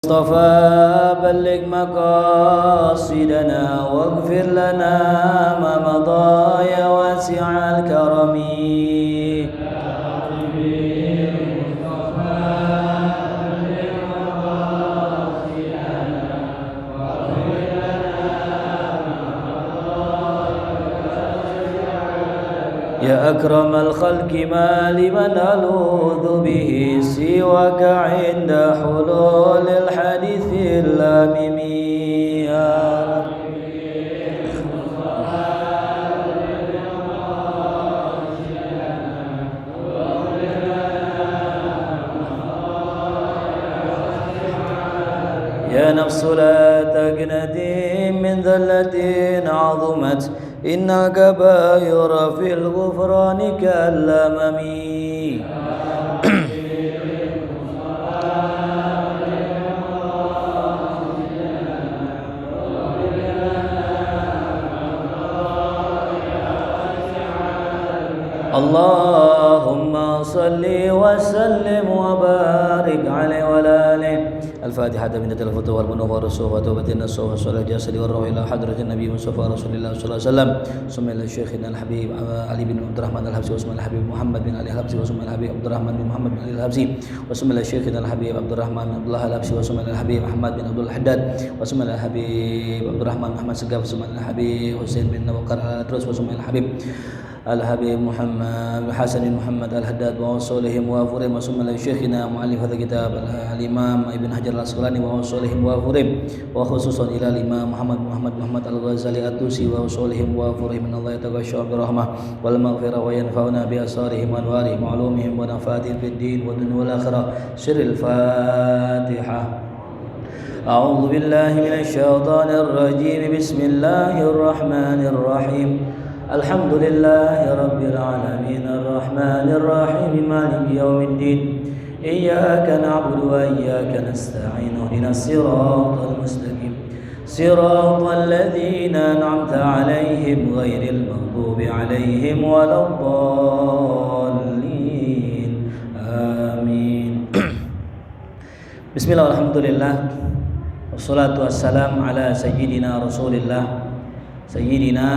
المصطفى بلغ مقاصدنا واغفر لنا ما مضى يا واسع الكرم. يا أكرم الخلق ما لمن ألوذ به سواك عند حلول الحديث اللامم يا رب. يا نفس لا تقنتي من ذلة عظمت إن الكبائر في الغفران كالأمم. اللهم صل وسلم وبارك عليه وعلى آله. الفاتحة من الفتوى والمنور والصوفة وبتنا الصوفة والصلاة الجسد والروح إلى حضرة النبي مصطفى رسول الله صلى الله عليه وسلم. ثم إلى شيخنا الحبيب علي بن عبد الرحمن الحبسي وثم الحبيب محمد بن علي الحبسي وثم الحبيب عبد الرحمن بن محمد بن علي الحبسي وثم إلى شيخنا الحبيب عبد الرحمن بن عبد الله الحبسي وثم إلى الحبيب محمد بن عبد الحداد وثم إلى الحبيب عبد الرحمن محمد سقاف وثم إلى الحبيب حسين بن نوكر الأدرس وثم إلى الحبيب محمد حسن محمد الحداد وصولهم وافرهم وثم إلى شيخنا مؤلف هذا الكتاب الإمام ابن حجر العسقلاني وصولهم وافرهم وخصوصا إلى الإمام محمد الغزالي الطوسي وصولهم وافرهم من الله يتغشى برحمة والمغفرة وينفعنا بأسرارهم وأنوارهم وعلومهم ونفاتهم في الدين والدنيا والآخرة. سر الفاتحة. أعوذ بالله من الشيطان الرجيم. بسم الله الرحمن الرحيم. الحمد لله رب العالمين الرحمن الرحيم مالك يوم الدين إياك نعبد وإياك نستعين اهدنا الصراط المستقيم صراط الذين أنعمت عليهم غير المغضوب عليهم ولا الضالين آمين. بسم الله والحمد لله والصلاة والسلام على سيدنا رسول الله Sayyidina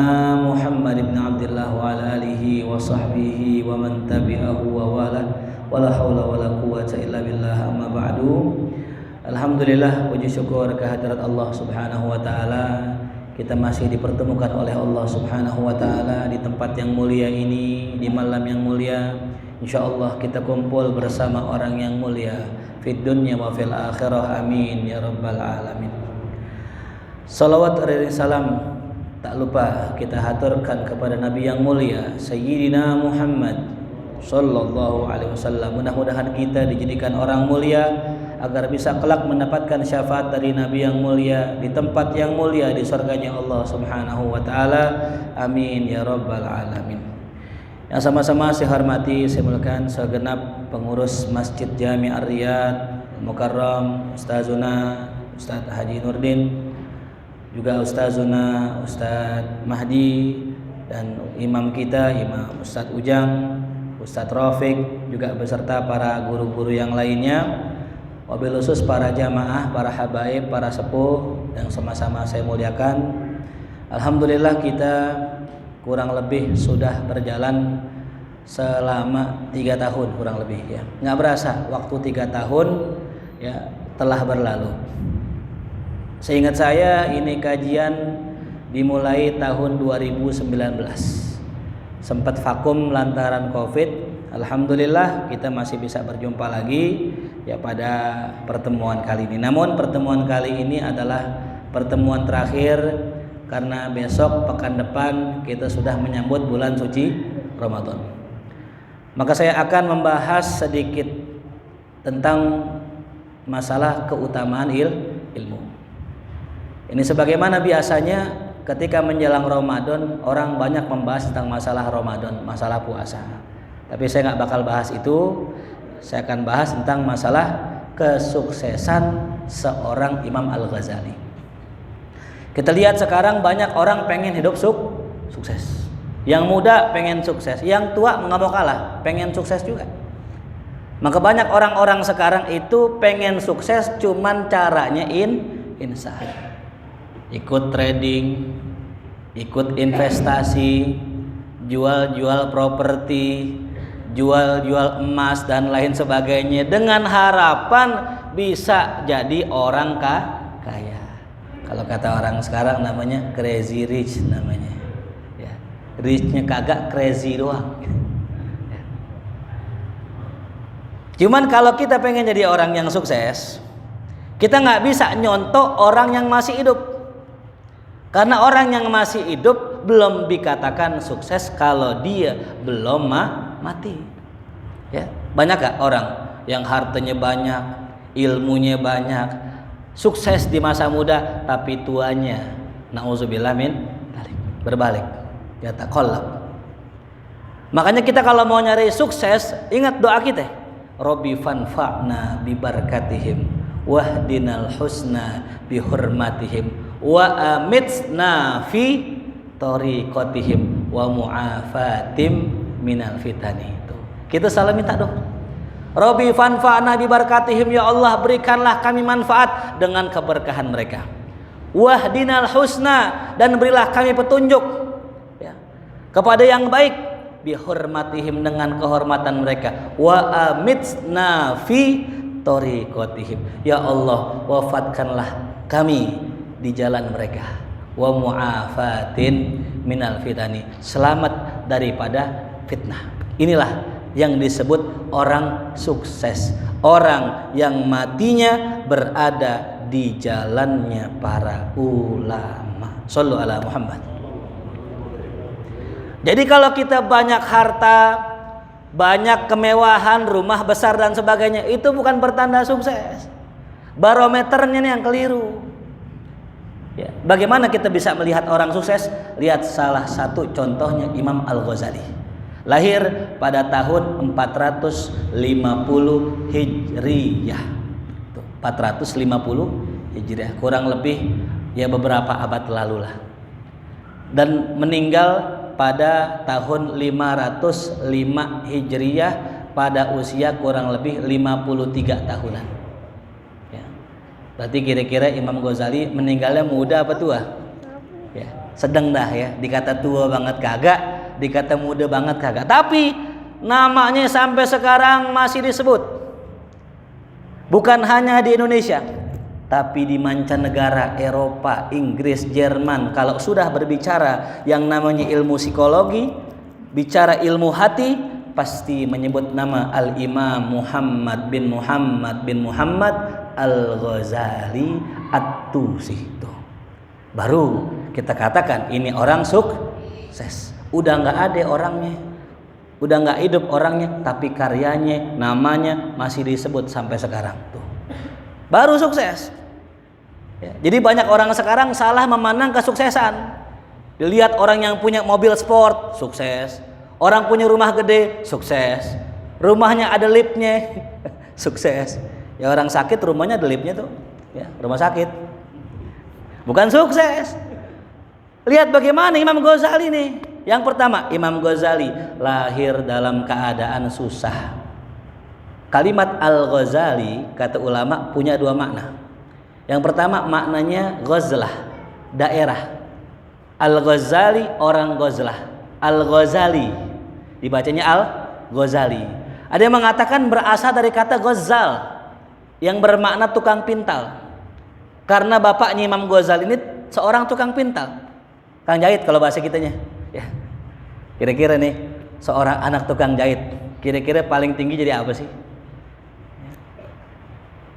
Muhammad ibn Abdillah wa ala alihi wa sahbihi wa man tabi'ahu wa wala wala hawla wala quwwata illa billah amma ba'du. Alhamdulillah, puji syukur kehadirat Allah subhanahu wa ta'ala. Kita masih dipertemukan oleh Allah subhanahu wa ta'ala di tempat yang mulia ini, di malam yang mulia. InsyaAllah kita kumpul bersama orang yang mulia fid dunya wa fil akhirah, amin ya rabbal alamin. Salawat dan salam tak lupa kita haturkan kepada Nabi yang mulia Sayyidina Muhammad sallallahu alaihi wasallam. Mudah-mudahan kita dijadikan orang mulia agar bisa kelak mendapatkan syafaat dari Nabi yang mulia di tempat yang mulia di surganya Allah subhanahu wa ta'ala, amin ya rabbal alamin. Yang sama-sama saya hormati, saya muliakan segenap pengurus Masjid Jami Ar-Riyad Mukarram, Ustazuna Ustaz Haji Nurdin, juga Ustazuna Ustaz Mahdi, dan imam kita Imam Ustaz Ujang, Ustaz Rafiq, juga beserta para guru-guru yang lainnya, wabil khusus para jamaah, para habaib, para sepuh yang sama-sama saya muliakan. Alhamdulillah kita kurang lebih sudah berjalan selama 3 tahun kurang lebih ya. Nggak berasa waktu 3 tahun ya telah berlalu. Seingat saya ini kajian dimulai tahun 2019. Sempat vakum lantaran Covid. Alhamdulillah kita masih bisa berjumpa lagi ya pada pertemuan kali ini. Namun pertemuan kali ini adalah pertemuan terakhir karena besok pekan depan kita sudah menyambut bulan suci Ramadan. Maka saya akan membahas sedikit tentang masalah keutamaan ilmu. Ini sebagaimana biasanya ketika menjelang Ramadan orang banyak membahas tentang masalah Ramadan, masalah puasa. Tapi saya nggak bakal bahas itu. Saya akan bahas tentang masalah kesuksesan seorang Imam Al-Ghazali. Kita lihat sekarang banyak orang pengen hidup sukses. Yang muda pengen sukses, yang tua nggak mau kalah, pengen sukses juga. Maka banyak orang-orang sekarang itu pengen sukses cuman caranya instan. Ikut trading, ikut investasi, jual-jual properti, jual-jual emas dan lain sebagainya dengan harapan bisa jadi orang kaya. Kalau kata orang sekarang namanya crazy rich namanya. Ya. Richnya kagak, crazy doang. Ya. Cuman kalau kita pengen jadi orang yang sukses, kita nggak bisa nyontoh orang yang masih hidup. Karena orang yang masih hidup belum dikatakan sukses kalau dia belum mati. Ya, banyak gak orang yang hartanya banyak, ilmunya banyak, sukses di masa muda tapi tuanya nauzubillah min berbalik, yataqallab. Makanya kita kalau mau nyari sukses, ingat doa kita. Robbi fanfa'na bi barakatihim wahdinal husna bi hurmatihim wa amitna fi tariqatihim wa mu'afatim minal fitani. Itu kita salah minta doa. Robbi fanfa'na bi barakatihim, ya Allah berikanlah kami manfaat dengan keberkahan mereka. Wahdinal husna, dan berilah kami petunjuk ya, kepada yang baik. Bihormatihim, dengan kehormatan mereka. Wa amitna fi tariqatihim, ya Allah wafatkanlah kami di jalan mereka. Wa mu'afatin minal fitani, selamat daripada fitnah. Inilah yang disebut orang sukses, orang yang matinya berada di jalannya para ulama. Shallu ala Muhammad. Jadi kalau kita banyak harta, banyak kemewahan, rumah besar dan sebagainya, itu bukan pertanda sukses. Barometernya nih yang keliru. Ya, bagaimana kita bisa melihat orang sukses? Lihat salah satu contohnya Imam Al-Ghazali. Lahir pada tahun 450 Hijriyah. 450 Hijriah, kurang lebih ya beberapa abad lalu lah. Dan meninggal pada tahun 505 Hijriyah pada usia kurang lebih 53 tahunan. Ya. Berarti kira-kira Imam Ghazali meninggalnya muda apa tua? Ya, sedang dah ya. Dikata tua banget kagak, dikata muda banget kagak. Tapi namanya sampai sekarang masih disebut. Bukan hanya di Indonesia, tapi di mancanegara, Eropa, Inggris, Jerman. Kalau sudah berbicara yang namanya ilmu psikologi, bicara ilmu hati, pasti menyebut nama Al-Imam Muhammad bin Muhammad Al-Ghazali At-Tusi. Baru kita katakan ini orang sukses. Udah nggak ada orangnya, udah nggak hidup orangnya, tapi karyanya, namanya masih disebut sampai sekarang. Tuh, baru sukses. Ya, jadi banyak orang sekarang salah memandang kesuksesan. Dilihat orang yang punya mobil sport, sukses. Orang punya rumah gede, sukses. Rumahnya ada liftnya, sukses. Ya orang sakit rumahnya ada liftnya tuh, ya rumah sakit. Bukan sukses. Lihat bagaimana Imam Ghazali nih. Yang pertama, Imam Ghazali lahir dalam keadaan susah. Kalimat Al-Ghazali kata ulama punya dua makna. Yang pertama maknanya ghazlah, daerah. Al-Ghazali orang Ghazlah. Al-Ghazali dibacanya Al-Ghazali. Ada yang mengatakan berasal dari kata ghazal yang bermakna tukang pintal. Karena bapaknya Imam Ghazali ini seorang tukang pintal. Kang jahit kalau bahasa kitanya. Ya. Kira-kira nih seorang anak tukang jahit, kira-kira paling tinggi jadi apa sih?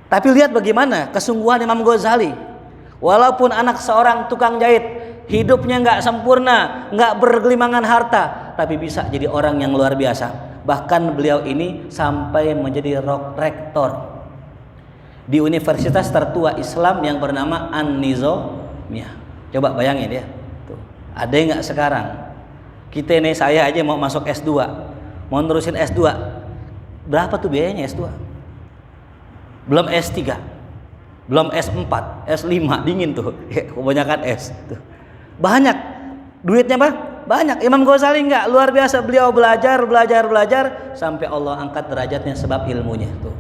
Tapi lihat bagaimana kesungguhan Imam Ghazali. Walaupun anak seorang tukang jahit, hidupnya nggak sempurna, nggak bergelimangan harta, tapi bisa jadi orang yang luar biasa. Bahkan beliau ini sampai menjadi rektor di universitas tertua Islam yang bernama An-Nizamiyah. Coba bayangin ya. Tuh, ada nggak sekarang? Kita nih, saya aja mau masuk S2, mau nerusin S2. Berapa tuh biayanya S2? Belum S3, belum S4, S5, dingin tuh. Kebanyakan S tuh. Banyak duitnya, Pak. Banyak. Imam Ghazali enggak, luar biasa, beliau belajar sampai Allah angkat derajatnya sebab ilmunya tuh.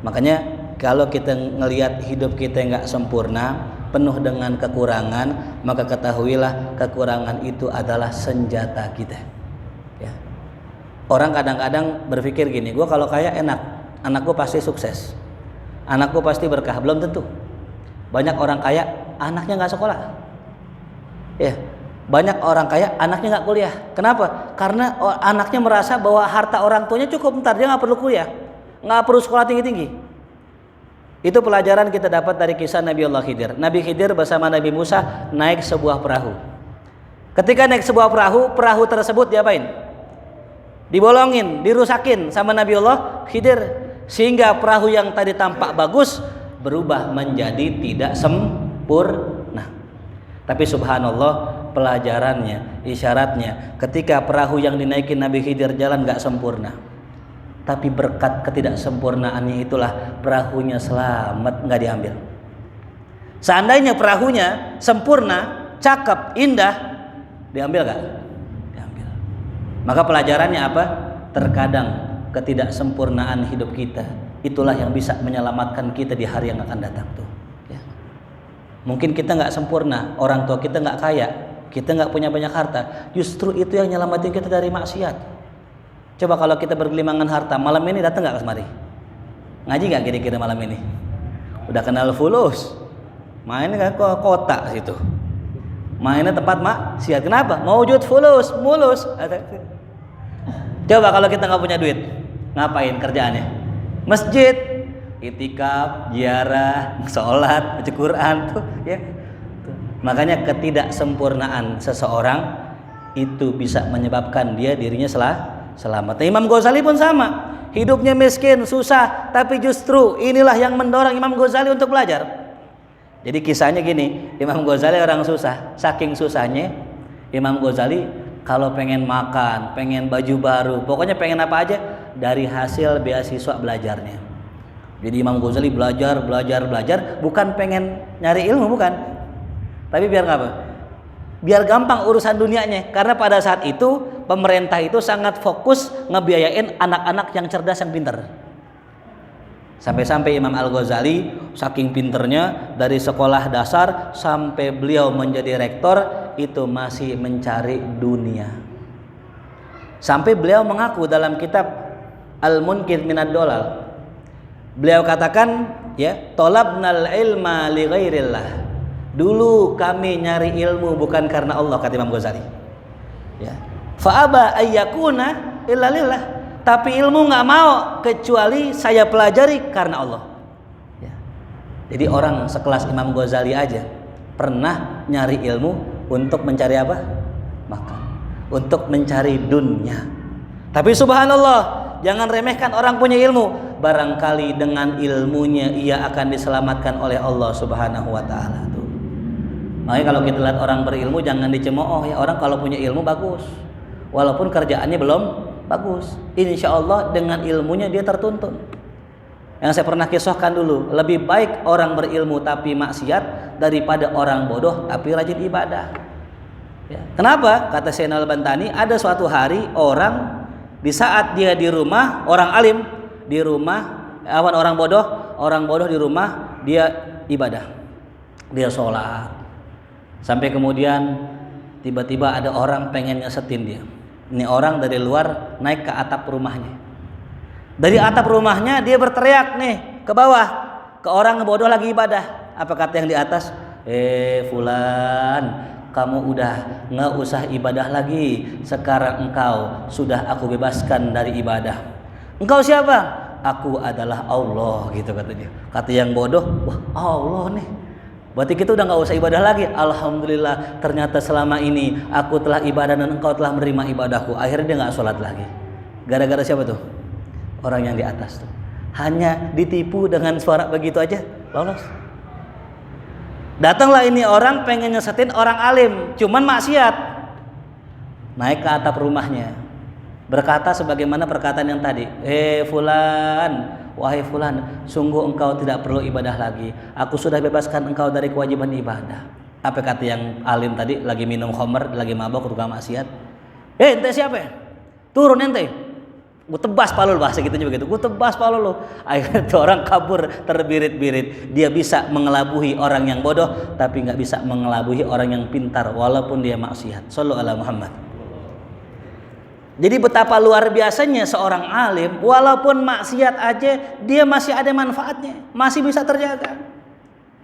Makanya kalau kita ngelihat hidup kita enggak sempurna, penuh dengan kekurangan, maka ketahuilah kekurangan itu adalah senjata kita. Ya. Orang kadang-kadang berpikir gini, gue kalau kaya enak, anakku pasti sukses, anakku pasti berkah. Belum tentu. Banyak orang kaya anaknya nggak sekolah. Ya. Banyak orang kaya anaknya nggak kuliah. Kenapa? Karena anaknya merasa bahwa harta orang tuanya cukup, ntar dia nggak perlu kuliah, nggak perlu sekolah tinggi-tinggi. Itu pelajaran kita dapat dari kisah Nabi Allah Khidir. Nabi Khidir bersama Nabi Musa naik sebuah perahu. Ketika naik sebuah perahu, perahu tersebut diapain? Dibolongin, dirusakin sama Nabi Allah Khidir, sehingga perahu yang tadi tampak bagus berubah menjadi tidak sempurna. Tapi subhanallah, pelajarannya, isyaratnya, ketika perahu yang dinaikin Nabi Khidir jalan gak sempurna, tapi berkat ketidaksempurnaannya itulah perahunya selamat, gak diambil. Seandainya perahunya sempurna, cakep, indah, diambil gak? Diambil. Maka pelajarannya apa? Terkadang ketidaksempurnaan hidup kita itulah yang bisa menyelamatkan kita di hari yang akan datang tuh. Mungkin kita nggak sempurna, orang tua kita nggak kaya, kita nggak punya banyak harta, justru itu yang nyelamatin kita dari maksiat. Coba kalau kita bergelimangan harta, malam ini datang nggak ke semari? Ngaji nggak kira-kira malam ini? Udah kenal fulus, mainnya ke kota situ, mainnya tempat maksiat. Kenapa? Maujud fulus, mulus. Coba kalau kita nggak punya duit, ngapain kerjaannya? Masjid, itikaf, ziarah, sholat, baca Quran tuh, ya. Makanya ketidaksempurnaan seseorang itu bisa menyebabkan dia dirinya selamat. Imam Ghazali pun sama, hidupnya miskin, susah, tapi justru inilah yang mendorong Imam Ghazali untuk belajar. Jadi kisahnya gini, Imam Ghazali orang susah, saking susahnya Imam Ghazali kalau pengen makan, pengen baju baru, pokoknya pengen apa aja dari hasil beasiswa belajarnya. Jadi Imam Ghazali belajar, bukan pengen nyari ilmu, bukan. Tapi biar apa? Biar gampang urusan dunianya. Karena pada saat itu pemerintah itu sangat fokus ngebiayain anak-anak yang cerdas, yang pintar. Sampai-sampai Imam Al-Ghazali saking pinternya, dari sekolah dasar sampai beliau menjadi rektor itu masih mencari dunia. Sampai beliau mengaku dalam kitab Al-Munkir Minad Dolal, beliau katakan, ya, tolabnal ilma li ghairillah. Dulu kami nyari ilmu bukan karena Allah, kata Imam Ghazali. Ya. Fa aba ayyakuna illa lillah. Tapi ilmu enggak mau kecuali saya pelajari karena Allah. Ya. Jadi orang sekelas Imam Ghazali aja pernah nyari ilmu untuk mencari apa? Makan. Untuk mencari dunia. Tapi subhanallah, jangan remehkan orang punya ilmu. Barangkali dengan ilmunya ia akan diselamatkan oleh Allah Subhanahu wa taala tuh. Makanya kalau kita lihat orang berilmu jangan dicemooh, ya, orang kalau punya ilmu bagus. Walaupun kerjaannya belum bagus, insya Allah dengan ilmunya dia tertuntun. Yang saya pernah kisahkan dulu, lebih baik orang berilmu tapi maksiat daripada orang bodoh tapi rajin ibadah. Ya. Kenapa? Kata Sayyidina Al-Bantani, ada suatu hari orang di saat dia di rumah, orang alim di rumah, orang bodoh di rumah, dia ibadah, dia sholat, sampai kemudian tiba-tiba ada orang pengen nyesetin dia. Ini orang dari luar naik ke atap rumahnya, dari atap rumahnya dia berteriak nih ke bawah, ke orang bodoh lagi ibadah. Apa kata yang di atas? Fulan, kamu udah nggak usah ibadah lagi, sekarang engkau sudah aku bebaskan dari ibadah. Engkau siapa? Aku adalah Allah, gitu katanya. Kata yang bodoh, wah Allah nih, berarti kita udah nggak usah ibadah lagi. Alhamdulillah, ternyata selama ini aku telah ibadah dan engkau telah menerima ibadahku. Akhirnya dia nggak sholat lagi. Gara-gara siapa tuh? Orang yang di atas tuh. Hanya ditipu dengan suara begitu aja lolos. Datanglah ini orang pengen nyesetin orang alim, cuman maksiat. Naik ke atap rumahnya, berkata sebagaimana perkataan yang tadi, fulan, wahai fulan, sungguh engkau tidak perlu ibadah lagi. Aku sudah bebaskan engkau dari kewajiban ibadah. Apa kata yang alim tadi, lagi minum khamr, lagi mabok, tukang maksiat. Ente siapa ya? Turun ente. Gue tebas palu, bahasa gitunya begitu. Gue tebas palu lo. Akhirnya tuh orang kabur terbirit-birit. Dia bisa mengelabuhi orang yang bodoh, tapi nggak bisa mengelabuhi orang yang pintar, walaupun dia maksiat. Shallallahu alaihi Muhammad. Jadi betapa luar biasanya seorang alim, walaupun maksiat aja dia masih ada manfaatnya, masih bisa terjaga.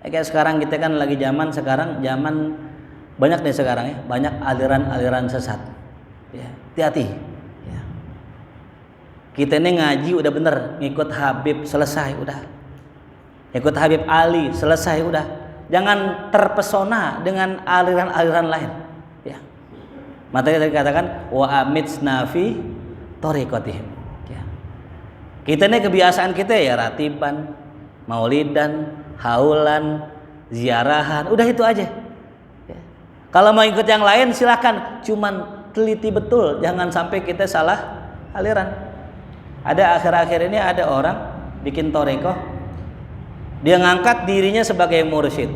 Kayak sekarang kita kan lagi zaman banyak nih sekarang ya, banyak aliran-aliran sesat. Ya, hati-hati. Ya. Kita ini ngaji udah bener, ngikut Habib selesai udah. Ikut Habib Ali selesai udah. Jangan terpesona dengan aliran-aliran lain. Matanya tadi katakan wa amitsna fi thariqatihim. Ya. Kita ini kebiasaan kita ya ratiban, maulidan, haulan, ziarahan, udah itu aja. Ya. Kalau mau ikut yang lain silakan, cuman teliti betul, jangan sampai kita salah aliran. Ada akhir-akhir ini ada orang bikin thariqah, dia ngangkat dirinya sebagai mursyid.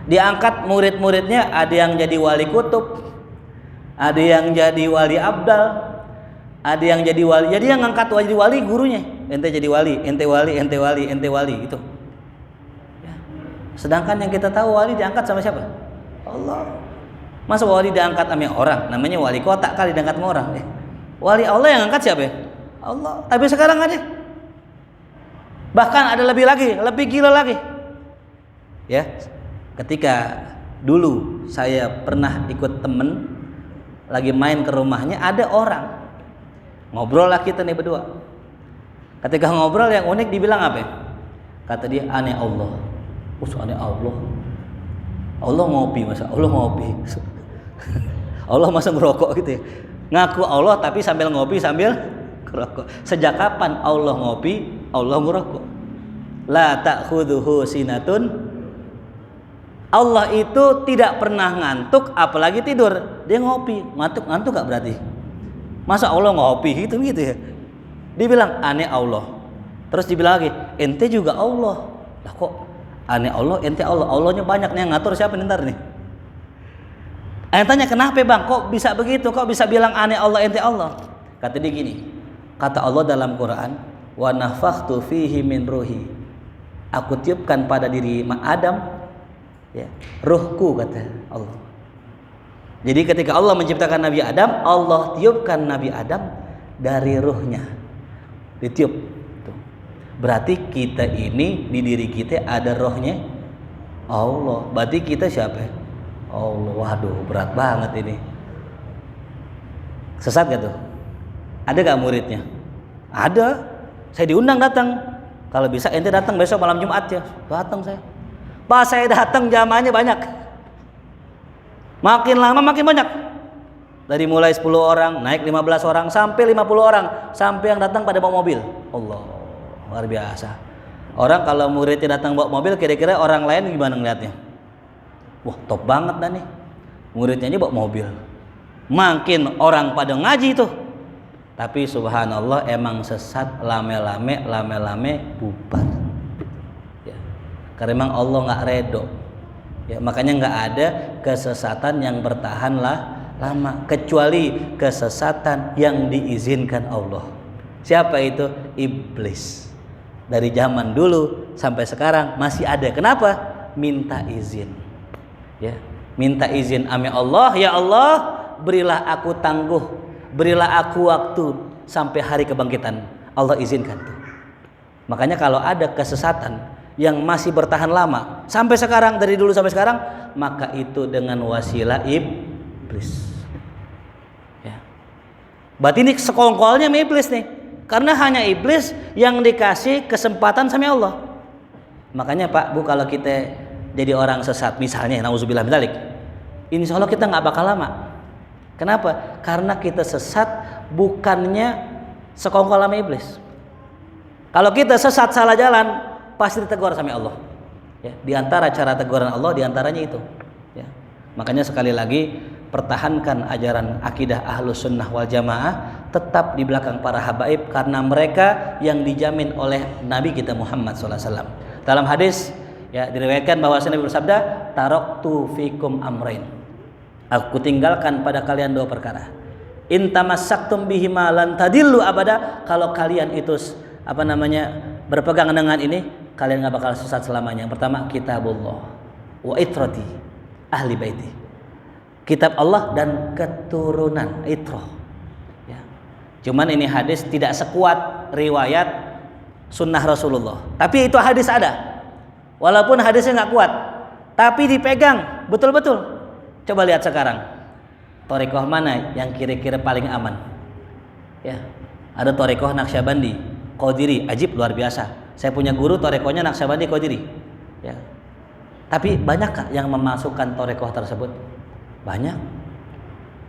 Diangkat murid-muridnya, ada yang jadi wali kutub, ada yang jadi wali abdal, ada yang jadi wali. Jadi yang ngangkat jadi wali gurunya. Ente jadi wali, ente wali, ente wali, ente wali itu. Ya. Sedangkan yang kita tahu wali diangkat sama siapa? Allah. Masa wali diangkat sama orang? Namanya wali kota kali diangkat sama orang. Wali Allah yang ngangkat siapa? Allah. Tapi sekarang ada. Bahkan ada lebih lagi, lebih gila lagi. Ya. Ketika dulu saya pernah ikut temen lagi main ke rumahnya, ada orang ngobrol lah kita nih berdua. Ketika ngobrol yang unik dibilang apa? Kata dia aneh Allah. Aneh Allah. Allah ngopi, masa Allah ngopi. Allah masa ngerokok gitu ya. Ngaku Allah tapi sambil ngopi sambil ngerokok. Sejak kapan Allah ngopi, Allah ngerokok? La ta'khudhuhu sinatun. Allah itu tidak pernah ngantuk, apalagi tidur. Dia ngopi, ngantuk gak berarti? Masa Allah ngopi gitu ya? Dia bilang aneh Allah. Terus dibilang lagi, ente juga Allah. Lah kok aneh Allah, ente Allah? Allahnya banyak nih, yang ngatur siapa nih ntar nih? Yang tanya kenapa bang? Kok bisa begitu? Kok bisa bilang aneh Allah, ente Allah? Kata dia gini, kata Allah dalam Quran, wa nafakhtu fihi min ruhi. Aku tiupkan pada diri Adam. Ya, ruhku kata Allah. Jadi ketika Allah menciptakan Nabi Adam, Allah tiupkan Nabi Adam dari ruhnya, ditiup. Tuh. Berarti kita ini di diri kita ada rohnya Allah. Berarti kita siapa? Allah. Waduh, berat banget ini. Sesat gak tuh? Ada gak muridnya? Ada. Saya diundang datang. Kalau bisa ente datang besok malam Jumat ya. Datang saya. Pas saya datang jamaahnya banyak. Makin lama makin banyak. Dari mulai 10 orang, naik 15 orang, sampai 50 orang. Sampai yang datang pada bawa mobil. Allah, luar biasa. Orang kalau muridnya datang bawa mobil, kira-kira orang lain gimana ngeliatnya? Wah, top banget dah nih. Muridnya aja bawa mobil. Makin orang pada ngaji tuh. Tapi subhanallah emang sesat, lame-lame bubar. Karena memang Allah nggak redo, ya, makanya nggak ada kesesatan yang bertahan lama kecuali kesesatan yang diizinkan Allah. Siapa itu? Iblis. Dari zaman dulu sampai sekarang masih ada. Kenapa? Minta izin. Ya, minta izin ame Allah. Ya Allah, berilah aku tangguh, berilah aku waktu sampai hari kebangkitan. Allah izinkan tuh. Makanya kalau ada kesesatan yang masih bertahan lama sampai sekarang, dari dulu sampai sekarang, maka itu dengan wasilah iblis. Ya. Berarti ini sekongkolnya sama iblis nih, karena hanya iblis yang dikasih kesempatan sama Allah. Makanya Pak Bu, kalau kita jadi orang sesat misalnya, nauzubillah min dzalik, insya Allah kita nggak bakal lama. Kenapa? Karena kita sesat bukannya sekongkol sama iblis. Kalau kita sesat salah jalan, pasti ditegur sama Allah. Ya, di antara cara teguran Allah diantaranya itu. Ya. Makanya sekali lagi pertahankan ajaran akidah Ahlus Sunnah wal Jamaah, tetap di belakang para habaib, karena mereka yang dijamin oleh Nabi kita Muhammad SAW. Dalam hadis Ya, diriwayatkan bahwa Nabi bersabda, taraktu fikum amrain. Aku tinggalkan pada kalian dua perkara. In tamassaktum bihima lan tadillu abada. Kalau kalian itu berpegang dengan ini, kalian enggak bakal sesat selamanya. Yang pertama, kitabullah wa itrati ahli baiti. Kitab Allah dan keturunan itrah. Ya. Cuman ini hadis tidak sekuat riwayat sunnah Rasulullah. Tapi itu hadis ada. Walaupun hadisnya nggak kuat, tapi dipegang betul-betul. Coba lihat sekarang, thariqah mana yang kira-kira paling aman? Ya, ada thariqah Naqsyabandi, Qadiri, ajib luar biasa. Saya punya guru thariqahnya Naqsyabandi, Qadiri. Ya, tapi banyakkah yang memasukkan thariqah tersebut? Banyak.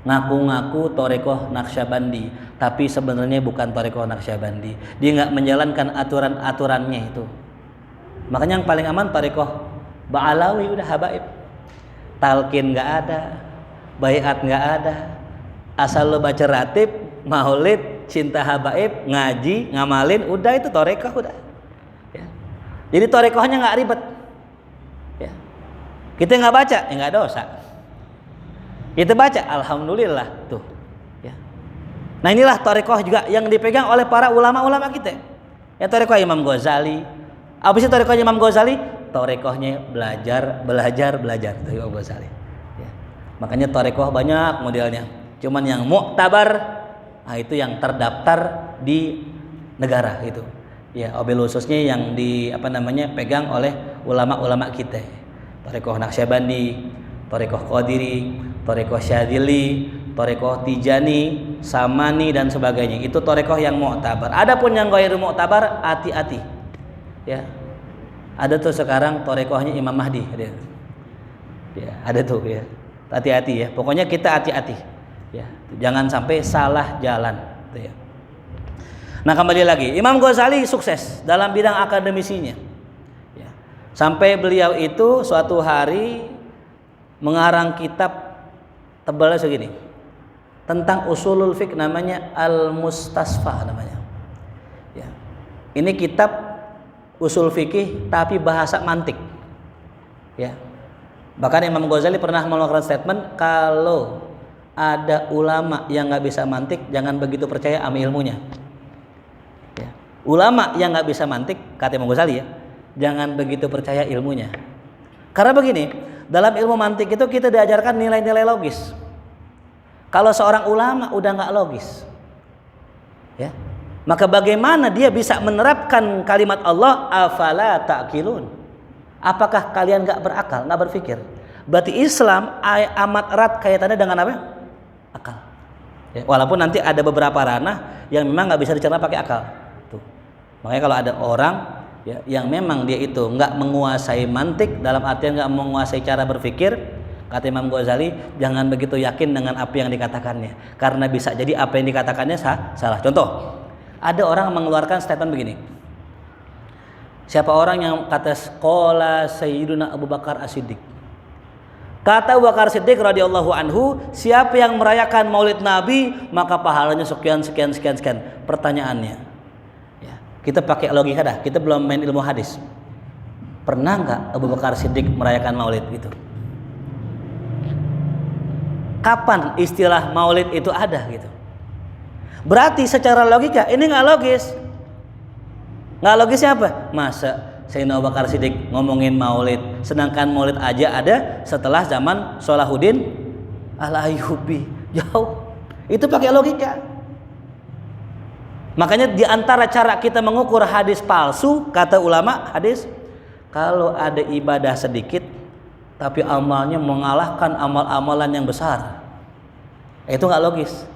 Ngaku-ngaku thariqah Naqsyabandi, tapi sebenarnya bukan thariqah Naqsyabandi. Dia nggak menjalankan aturan-aturannya itu. Makanya yang paling aman thariqah Ba'alawi, udah habaib. Talqin nggak ada, baiat nggak ada. Asal lo baca ratib, maulid, cinta habaib, ngaji, ngamalin, udah itu thariqah udah. Ya. Jadi thariqahnya nggak ribet. Ya. Kita nggak baca, ya nggak dosa. Kita baca, alhamdulillah tuh. Ya. Nah inilah thariqah juga yang dipegang oleh para ulama-ulama kita. Ya thariqah Imam Ghazali. Apa sih thariqahnya Imam Ghazali? Thariqahnya belajar. Tuh Imam Ghazali. Ya. Makanya thariqah banyak modelnya. Cuman yang mu'tabar, itu yang terdaftar di negara itu. Ya, wabil khususnya yang pegang oleh ulama-ulama kita. Thariqah Naqsyabandi, thariqah Qadiri, thariqah Syadzili, thariqah Tijani, Samani dan sebagainya. Itu thariqah yang mu'tabar. Adapun yang ghairu mu'tabar, hati-hati. Ya, ada tuh sekarang thariqahnya Imam Mahdi, ada tuh ya. Hati-hati ya. Pokoknya kita hati-hati. Ya, jangan sampai salah jalan. Tuh ya. Nah kembali lagi, Imam Ghazali sukses dalam bidang akademisinya. Ya. Sampai beliau itu suatu hari mengarang kitab tebalnya segini tentang usulul fiqh, namanya Al-Mustasfa namanya. Ya. Ini kitab usul fikih tapi bahasa mantik. Ya. Bahkan Imam Ghazali pernah mengeluarkan statement, kalau ada ulama yang nggak bisa mantik, jangan begitu percaya sama ilmunya. Ya. Ulama yang nggak bisa mantik, kata Imam Ghazali ya, jangan begitu percaya ilmunya. Karena begini, dalam ilmu mantik itu kita diajarkan nilai-nilai logis. Kalau seorang ulama udah nggak logis, ya, maka bagaimana dia bisa menerapkan kalimat Allah, afala ta'qilun? Apakah kalian gak berakal, gak berpikir? Berarti Islam amat erat kaitannya dengan apa? Akal. Ya, walaupun nanti ada beberapa ranah yang memang gak bisa dicerna pakai akal. Tuh. Makanya kalau ada orang ya, yang memang dia itu gak menguasai mantik, dalam artian gak menguasai cara berpikir, kata Imam Ghazali, jangan begitu yakin dengan apa yang dikatakannya. Karena bisa jadi apa yang dikatakannya salah. Contoh, ada orang mengeluarkan statement begini. Siapa orang yang kata qala Sayyiduna Abu Bakar As-Siddiq. Kata Abu Bakar Siddiq radhiyallahu anhu, siapa yang merayakan Maulid Nabi maka pahalanya sekian. Pertanyaannya, ya, kita pakai logika dah. Kita belum main ilmu hadis. Pernah nggak Abu Bakar Siddiq merayakan Maulid itu? Kapan istilah Maulid itu ada gitu? Berarti secara logika ini nggak logis. Nggak logisnya apa? Masa Sayyidina Abu Bakar Siddiq ngomongin Maulid, sedangkan Maulid aja ada setelah zaman Salahuddin Al-Ayyubi. Jauh. Itu pakai logika. Makanya di antara cara kita mengukur hadis palsu, kata ulama hadis, kalau ada ibadah sedikit tapi amalnya mengalahkan amal-amalan yang besar, itu nggak logis.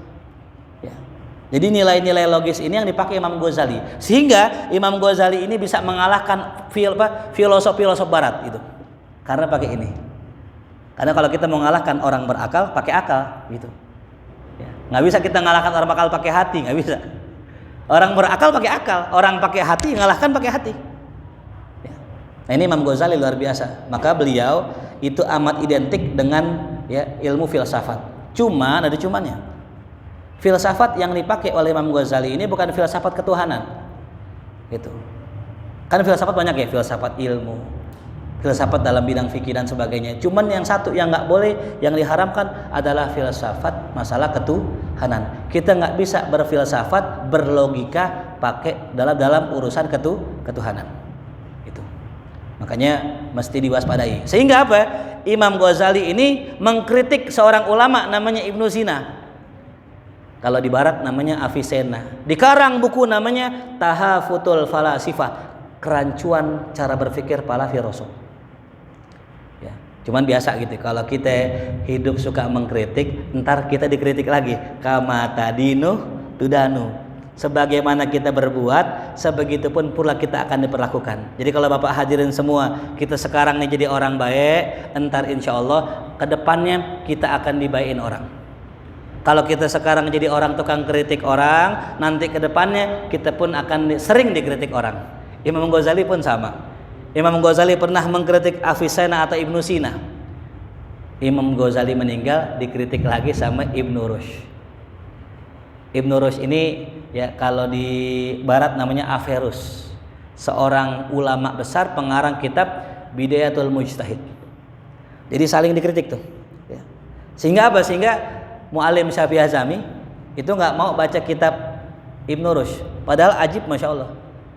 Jadi nilai-nilai logis ini yang dipakai Imam Ghazali, sehingga Imam Ghazali ini bisa mengalahkan filosof barat itu, karena pakai ini. Karena kalau kita mau mengalahkan orang berakal pakai akal gitu, ya. Nggak bisa kita mengalahkan orang berakal pakai hati, nggak bisa. Orang berakal pakai akal, orang pakai hati mengalahkan pakai hati. Ya. Nah ini Imam Ghazali luar biasa. Maka beliau itu amat identik dengan ya ilmu filsafat. Cuman ada cumannya. Filsafat yang dipakai oleh Imam Ghazali ini bukan filsafat ketuhanan, gitu. Kan filsafat banyak ya, filsafat ilmu, filsafat dalam bidang fikih dan sebagainya. Cuman yang satu yang nggak boleh, yang diharamkan adalah filsafat masalah ketuhanan. Kita nggak bisa berfilsafat, berlogika pakai dalam urusan ketuhanan. Itu. Makanya mesti diwaspadai. Sehingga apa? Imam Ghazali ini mengkritik seorang ulama namanya Ibnu Sina. Kalau di barat namanya Avicenna. Dikarang buku namanya Tahafutul Falasifah, kerancuan cara berpikir para filosof. Ya, cuman biasa gitu. Kalau kita hidup suka mengkritik, ntar kita dikritik lagi. Kama tadinu tudanu. Sebagaimana kita berbuat, sebegitupun pula kita akan diperlakukan. Jadi kalau Bapak hadirin semua, kita sekarang nih jadi orang baik, ntar insya Allah kedepannya kita akan dibaikin orang. Kalau kita sekarang jadi orang tukang kritik orang, nanti ke depannya kita pun akan sering dikritik orang. Imam Ghazali pun sama. Imam Ghazali pernah mengkritik Avicenna atau Ibnu Sina. Imam Ghazali meninggal dikritik lagi sama Ibnu Rushd. Ibnu Rushd ini ya kalau di barat namanya Averroes. Seorang ulama besar pengarang kitab Bidayatul Mujtahid. Jadi saling dikritik tuh. Ya. Sehingga apa? Sehingga Mu'alim Syafi'i Hazami itu nggak mau baca kitab Ibnu Rushd, padahal ajib, masya Allah.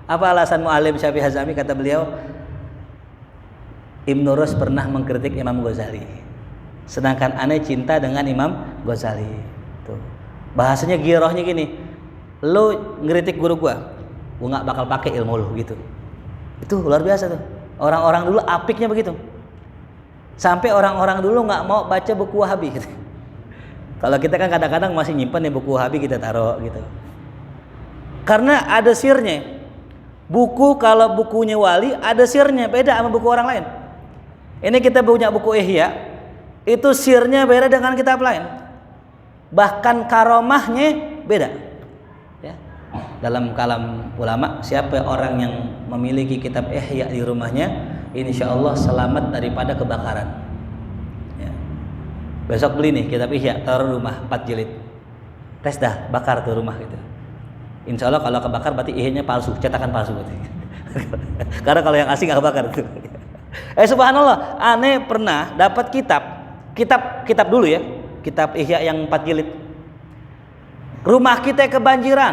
Apa alasan Mu'alim Syafi'i Hazami? Kata beliau, Ibnu Rushd pernah mengkritik Imam Ghazali, sedangkan aneh cinta dengan Imam Ghazali. Tuh. Bahasanya girohnya gini, lo ngeritik guru gua nggak bakal pakai ilmu lo gitu. Itu luar biasa tuh. Orang-orang dulu apiknya begitu. Sampai orang-orang dulu nggak mau baca buku Wahabi gitu. Kalau kita kan kadang-kadang masih nyimpan nih buku Wahabi, kita taruh gitu. Karena ada sirnya. Buku kalau bukunya wali ada sirnya, beda sama buku orang lain. Ini kita punya buku Ihya, itu sirnya beda dengan kitab lain. Bahkan karomahnya beda. Ya. Dalam kalam ulama, siapa orang yang memiliki kitab Ihya di rumahnya, insya Allah selamat daripada kebakaran. Besok beli nih kitab Ihya, taruh rumah 4 jilid. Tes dah, bakar tuh rumah gitu. Insya Allah kalau kebakar berarti Ihya-nya palsu, cetakan palsu berarti. Karena kalau yang asing nggak kebakar tuh. Subhanallah, aneh pernah dapat kitab dulu ya, kitab Ihya yang 4 jilid. Rumah kita kebanjiran.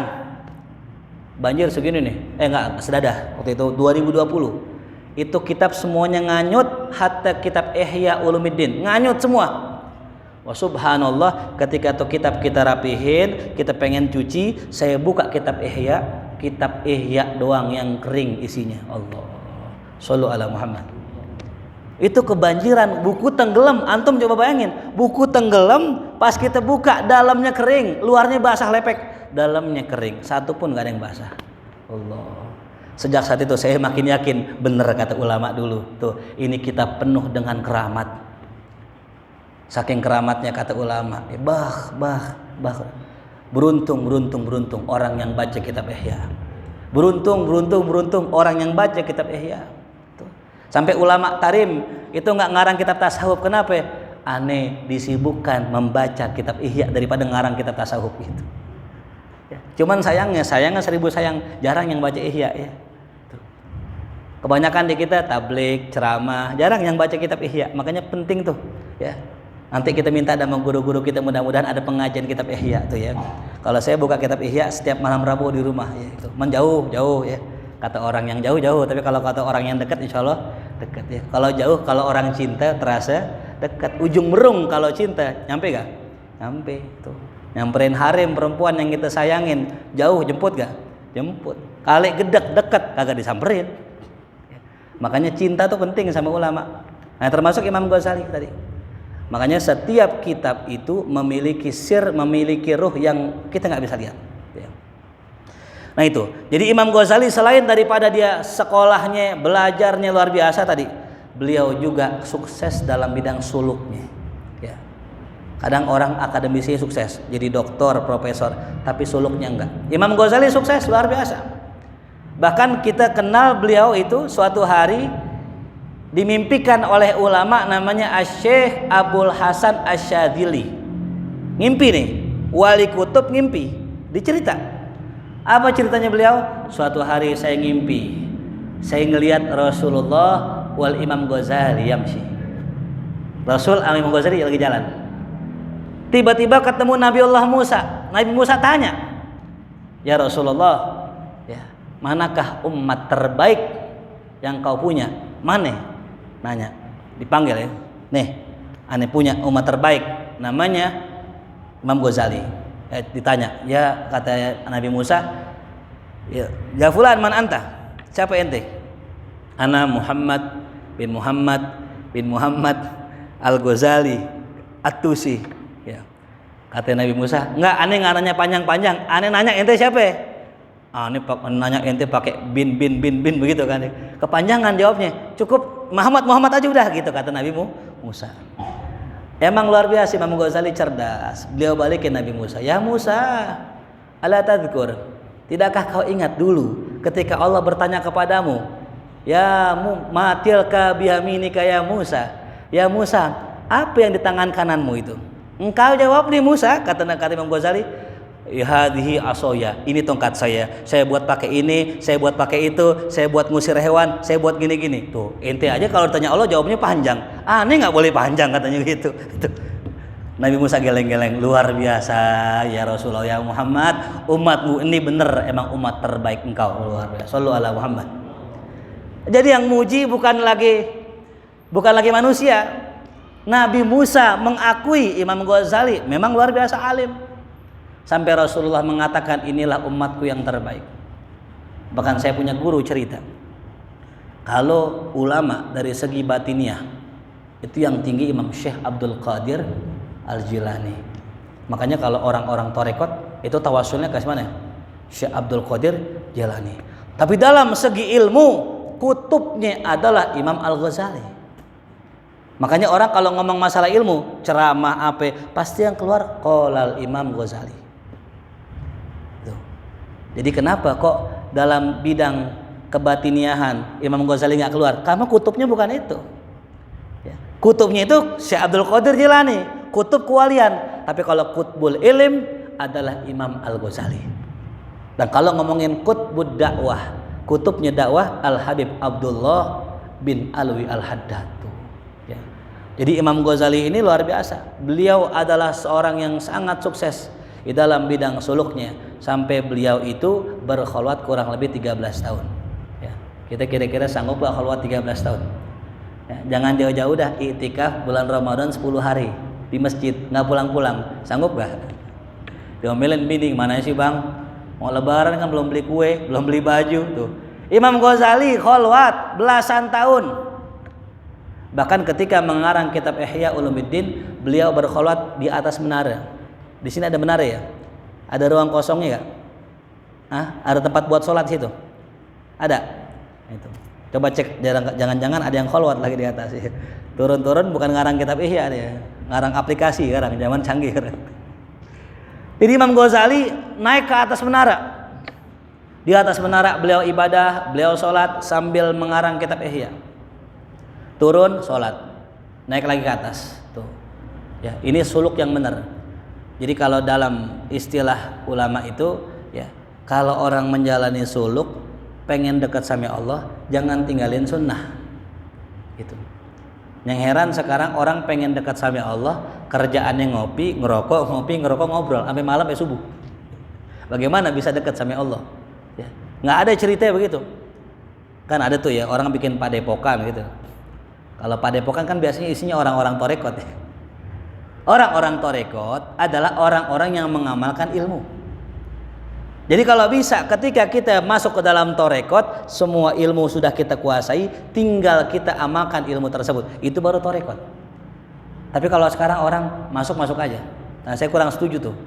Banjir segini nih, enggak sedadah waktu itu 2020. Itu kitab semuanya nganyut, hatta kitab Ihya Ulumuddin nganyut semua. Wah subhanallah, ketika itu kitab kita rapihin, kita pengen cuci, saya buka kitab Ihya doang yang kering isinya. Allah, shollu ala Muhammad. Itu kebanjiran, buku tenggelam. Antum coba bayangin, buku tenggelam, pas kita buka dalamnya kering, luarnya basah lepek, dalamnya kering, satu pun gak ada yang basah. Allah. Sejak saat itu saya makin yakin, bener kata ulama dulu, tuh ini kitab penuh dengan keramat. Saking keramatnya kata ulama, beruntung orang yang baca kitab Ihya. Beruntung orang yang baca kitab Ihya. Tuh. Sampai ulama Tarim itu nggak ngarang kitab tasawuf. Kenapa? Aneh disibukkan membaca kitab Ihya daripada ngarang kitab tasawuf gitu. Ya. Cuman sayangnya 1000 sayang, jarang yang baca Ihya ya. Tuh. Kebanyakan di kita tabligh, ceramah, jarang yang baca kitab Ihya. Makanya penting tuh ya. Nanti kita minta sama guru-guru kita, mudah-mudahan ada pengajian kitab Ihya tuh ya. Kalau saya buka kitab Ihya setiap malam Rabu di rumah ya, itu menjauh ya. Kata orang yang jauh, tapi kalau kata orang yang dekat insya Allah dekat ya. Kalau jauh, kalau orang cinta terasa dekat. Ujung merung kalau cinta, nyampe gak? Nyampe tuh. Nyamperin harem perempuan yang kita sayangin, jauh jemput gak? Jemput. Kali gedek dekat kagak disamperin. Ya. Makanya cinta tuh penting sama ulama. Nah termasuk Imam Ghazali tadi. Makanya setiap kitab itu memiliki sir, memiliki ruh yang kita nggak bisa lihat. Nah itu. Jadi Imam Ghazali selain daripada dia sekolahnya, belajarnya luar biasa tadi, beliau juga sukses dalam bidang suluknya. Ya. Kadang orang akademisi sukses, jadi doktor, profesor, tapi suluknya enggak. Imam Ghazali sukses luar biasa. Bahkan kita kenal beliau itu suatu hari dimimpikan oleh ulama namanya Asy-Syaikh Abul Hasan Asy-Syadzili. Ngimpi nih, wali kutub ngimpi, dicerita. Apa ceritanya beliau? Suatu hari saya ngimpi, saya ngelihat Rasulullah wal Imam Ghazali yamshi. Rasul sama Imam Ghazali lagi jalan. Tiba-tiba ketemu Nabi Allah Musa. Nabi Musa tanya, "Ya Rasulullah, ya, manakah umat terbaik yang kau punya?" "Mana?" Nanya. Dipanggil ya. "Nih, ane punya umat terbaik, namanya Imam Ghazali." Ditanya, ya kata Nabi Musa, ya fulan man anta? Siapa ente? Ana Muhammad bin Muhammad Al-Ghazali At-Tusi. Ya. Kata Nabi Musa, enggak, aneh nggak nanya panjang-panjang, aneh nanya ente siapa? Aneh nanya ente pakai bin begitu kan? Kepanjangan jawabnya, cukup Muhammad aja udah gitu kata Nabi Musa. Emang luar biasa Imam Ghazali cerdas. Beliau balikin Nabi Musa, "Ya Musa, ala tadhkur? Tidakkah kau ingat dulu ketika Allah bertanya kepadamu, ya matilka biyaminika ya Musa? Ya Musa, apa yang di tangan kananmu itu?" "Engkau jawab nih Musa," kata Imam Ghazali, "Hadhihi asoya, ini tongkat saya buat pakai ini, saya buat pakai itu, saya buat ngusir hewan, saya buat gini-gini." Tuh, ente aja kalau ditanya Allah jawabnya panjang. Aneh nggak boleh panjang katanya gitu. Nabi Musa geleng-geleng, luar biasa ya Rasulullah, ya Muhammad, umatmu ini bener emang umat terbaik engkau, luar biasa. Shallu ala Muhammad. Jadi yang muji bukan lagi manusia. Nabi Musa mengakui Imam Ghazali memang luar biasa alim. Sampai Rasulullah mengatakan, inilah umatku yang terbaik. Bahkan saya punya guru cerita, kalau ulama dari segi batiniah itu yang tinggi Imam Syekh Abdul Qadir Al-Jilani. Makanya kalau orang-orang torekot itu tawasulnya ke mana? Syekh Abdul Qadir Jilani. Tapi dalam segi ilmu, kutubnya adalah Imam Al-Ghazali. Makanya orang kalau ngomong masalah ilmu, ceramah apa, pasti yang keluar qolal Imam Ghazali. Tuh. Jadi kenapa kok dalam bidang kebatiniahan Imam Ghazali nggak keluar? Karena kutubnya bukan itu. Ya. Kutubnya itu Syekh Abdul Qadir Jilani, kutub kewalian. Tapi kalau kutbul ilm adalah Imam Al-Ghazali. Dan kalau ngomongin kutbud dakwah, kutubnya dakwah Al-Habib Abdullah bin Alwi Al-Haddad. Ya. Jadi Imam Ghazali ini luar biasa. Beliau adalah seorang yang sangat sukses di dalam bidang suluknya, sampai beliau itu berkholwat kurang lebih 13 tahun. Ya. Kita kira-kira sanggup gak kholwat 13 tahun? Ya. Jangan jauh-jauh dah, iktikaf bulan Ramadan 10 hari di masjid, nggak pulang-pulang, sanggup gak? Diomelin bini, mana sih bang? Mau lebaran kan belum beli kue, belum beli baju tuh. Imam Ghazali kholwat belasan tahun. Bahkan ketika mengarang kitab Ihya Ulumuddin, beliau berkholwat di atas menara. Di sini ada menara ya? Ada ruang kosongnya enggak? Ada tempat buat sholat situ? Ada? Itu. Coba cek, jangan-jangan ada yang kholwat lagi di atas. Turun-turun bukan ngarang kitab Ihya dia, ngarang aplikasi sekarang, zaman canggih. Jadi Imam Ghazali naik ke atas menara. Di atas menara beliau ibadah, beliau sholat sambil mengarang kitab Ihya. Turun sholat, naik lagi ke atas. Tuh. Ya, ini suluk yang benar. Jadi kalau dalam istilah ulama itu, ya, kalau orang menjalani suluk, pengen dekat sama Allah, jangan tinggalin sunnah. Gitu. Yang heran sekarang orang pengen dekat sama Allah, kerjaannya ngopi, ngerokok, ngobrol sampai malam subuh. Bagaimana bisa dekat sama Allah? Ya. Nggak ada cerita begitu. Kan ada tuh ya orang bikin padepokan gitu. Kalau padepokan kan biasanya isinya orang-orang torekot. Ya. Orang-orang torekot adalah orang-orang yang mengamalkan ilmu. Jadi kalau bisa ketika kita masuk ke dalam torekot, semua ilmu sudah kita kuasai, tinggal kita amalkan ilmu tersebut, itu baru torekot. Tapi kalau sekarang orang masuk aja, nah saya kurang setuju tuh.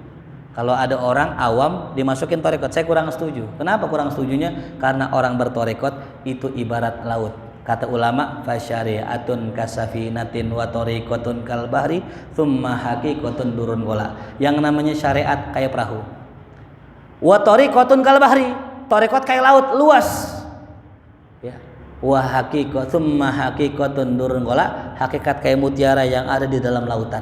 Kalau ada orang awam dimasukin torekot, saya kurang setuju. Kenapa kurang setujunya? Karena orang bertorekot itu ibarat laut. Kata ulama, fasyari'atun kasafinatin wa tariqatun kal bahri tsumma haqiqatun durun gola. Yang namanya syariat kayak perahu. Wa tariqatun kal bahri, tariqat kayak laut luas. Ya. Wa haqiqatun durun gola, hakikat kayak mutiara yang ada di dalam lautan.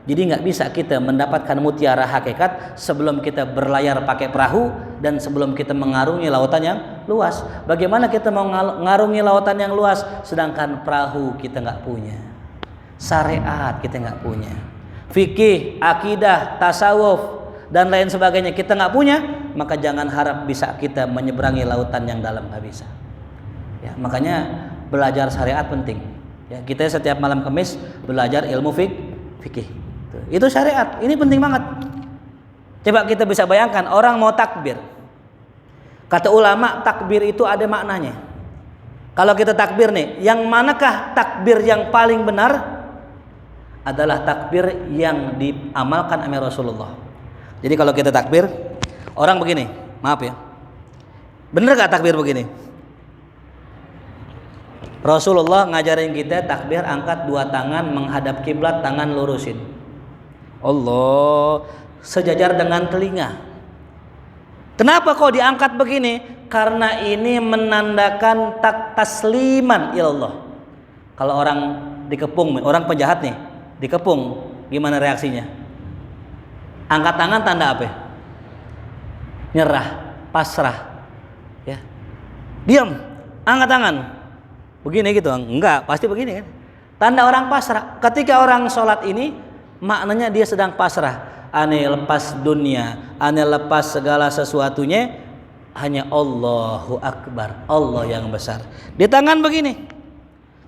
Jadi nggak bisa kita mendapatkan mutiara hakikat sebelum kita berlayar pakai perahu dan sebelum kita mengarungi lautan yang luas. Bagaimana kita mau mengarungi lautan yang luas sedangkan perahu kita nggak punya, syariat kita nggak punya, fikih, akidah, tasawuf dan lain sebagainya kita nggak punya, maka jangan harap bisa kita menyeberangi lautan yang dalam, nggak bisa. Ya, makanya belajar syariat penting. Ya, kita setiap malam Kamis belajar ilmu fikih. Itu syariat, ini penting banget. Coba kita bisa bayangkan orang mau takbir. Kata ulama takbir itu ada maknanya. Kalau kita takbir nih, yang manakah takbir yang paling benar? Adalah takbir yang diamalkan oleh Rasulullah. Jadi kalau kita takbir, orang begini, maaf ya, bener gak takbir begini? Rasulullah ngajarin kita takbir angkat dua tangan menghadap kiblat, tangan lurusin. Allah sejajar dengan telinga. Kenapa kok diangkat begini? Karena ini menandakan tasliman ilallah. Kalau orang dikepung, orang penjahat nih, dikepung, gimana reaksinya? Angkat tangan tanda apa? Nyerah, pasrah. Ya. Diam, angkat tangan. Begini gitu? Enggak, pasti begini kan? Tanda orang pasrah. Ketika orang sholat ini maknanya dia sedang pasrah, ane lepas dunia, ane lepas segala sesuatunya, hanya Allahu Akbar, Allah yang besar. Di tangan begini.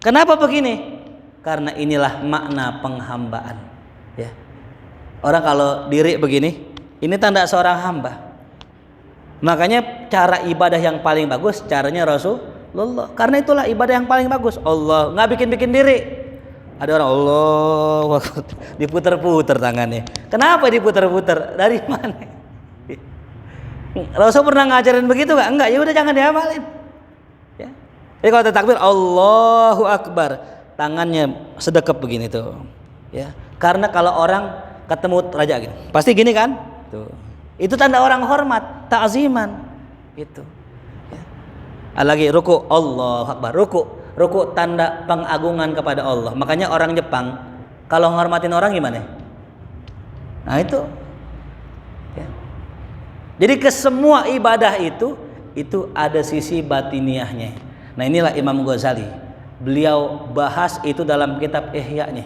Kenapa begini? Karena inilah makna penghambaan. Ya. Orang kalau diri begini, ini tanda seorang hamba. Makanya cara ibadah yang paling bagus caranya Rasulullah. Karena itulah ibadah yang paling bagus. Allah, nggak bikin-bikin diri. Ada orang Allah diputer-puter tangannya. Kenapa diputer-puter? Dari mana? Rasul pernah ngajarin begitu nggak? Enggak, ya udah jangan dihafalin. Ya. Jadi kalau takbir Allahu Akbar, tangannya sedekap begini tuh. Ya. Karena kalau orang ketemu raja gitu, pasti gini kan? Tuh. Itu tanda orang hormat, ta'ziman. Itu. Ya. Lagi ruku, Allahu Akbar, ruku. Ruku tanda pengagungan kepada Allah. Makanya orang Jepang kalau nghormatin orang gimana? Nah itu. Ya. Jadi ke semua ibadah itu ada sisi batiniahnya. Nah inilah Imam Ghazali. Beliau bahas itu dalam kitab Ihya-nya.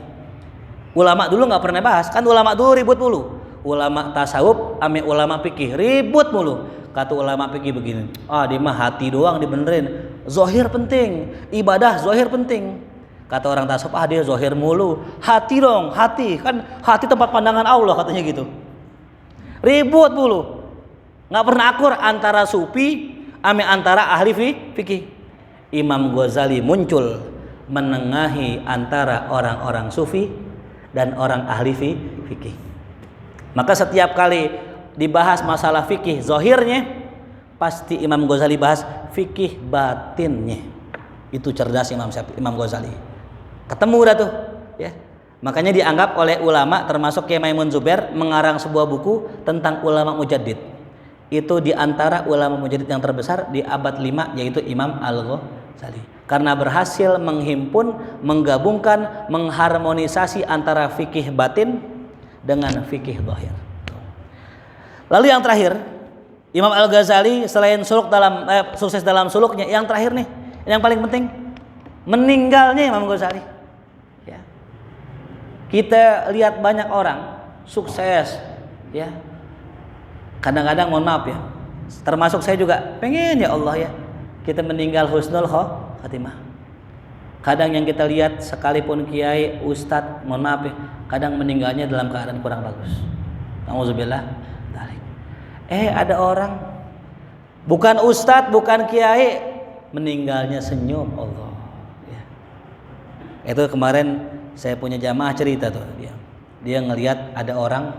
Ulama dulu nggak pernah bahas. Kan ulama dulu ribut mulu. Ulama tasawuf ame ulama fikih ribut mulu. Kata ulama fikih begini, di mah hati doang dibenerin, zohir penting, ibadah zohir penting. Kata orang tasawuf, dia zohir mulu, hati dong, hati kan hati tempat pandangan Allah katanya gitu. Ribut mulu, nggak pernah akur antara sufi ame antara ahli fikih. Imam Ghazali muncul menengahi antara orang-orang sufi dan orang ahli fikih. Maka setiap kali dibahas masalah fikih zohirnya, pasti Imam Ghazali bahas fikih batinnya. Itu cerdas Imam Ghazali. Ketemu dah tuh, ya. Makanya dianggap oleh ulama termasuk Kiai Maimun Zubair mengarang sebuah buku tentang ulama mujaddid. Itu diantara ulama mujaddid yang terbesar di abad 5 yaitu Imam Al-Ghazali. Karena berhasil menghimpun, menggabungkan, mengharmonisasi antara fikih batin dengan fikih zahir. Lalu yang terakhir, Imam Al-Ghazali selain sukses dalam suluknya, yang terakhir nih, yang paling penting, meninggalnya Imam Ghazali. Ya. Kita lihat banyak orang sukses, ya. Kadang-kadang mohon maaf ya, termasuk saya juga pengen ya Allah ya, kita meninggal husnul khatimah. Kadang yang kita lihat sekalipun kiai, ustadz, mohon maaf ya, kadang meninggalnya dalam keadaan kurang bagus. Auzubillah. Ada orang bukan ustadz, bukan kiai, meninggalnya senyum, Allah. Ya. Itu kemarin saya punya jamaah cerita tuh, dia ngelihat ada orang